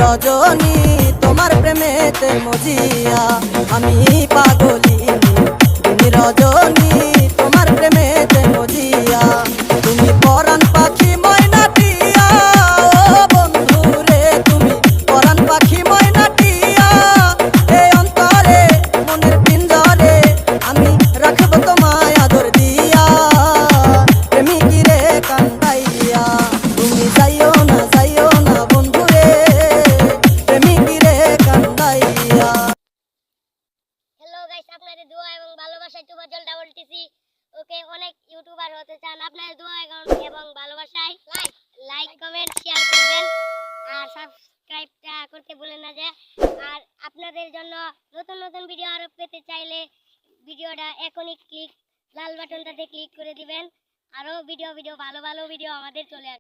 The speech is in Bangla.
রজনী তোমার প্রেমেতে মজিয়া আমি পাগলিনী তুমি রজনী তোমার প্রেমেতে মজিয়া তুমি পরাণ পাখি ময়নাটিয়া ও বন্ধু রে তুমি পরাণ পাখি ময়নাটিয়া এই অন্তরে মনের পিঞ্জরে আমি রাখবো তোমায় আদর দিয়া প্রেমিকি রে কান্দাইয়া তুমি যাইও না বন্ধু রে প্রেমিকি রে কান্দাইয়া। হ্যালো গাইস, আপনাদের দোয়া এবং ভালোবাসায় তুফাজ্জল ডাবল টিসি ওকে অনেক ইউটিউবার হতে চান। আপনাদের দোয়া এবং ভালোবাসায় লাইক কমেন্ট শেয়ার করবেন আর সাবস্ক্রাইবটা করতে ভুলেন না যে। আর আপনাদের জন্য নতুন নতুন ভিডিও আরো পেতে চাইলে ভিডিওটা এখনই লাল বাটনটাতে ক্লিক করে দিবেন। আরো ভিডিও ভালো ভিডিও আমাদের চলে আসবে।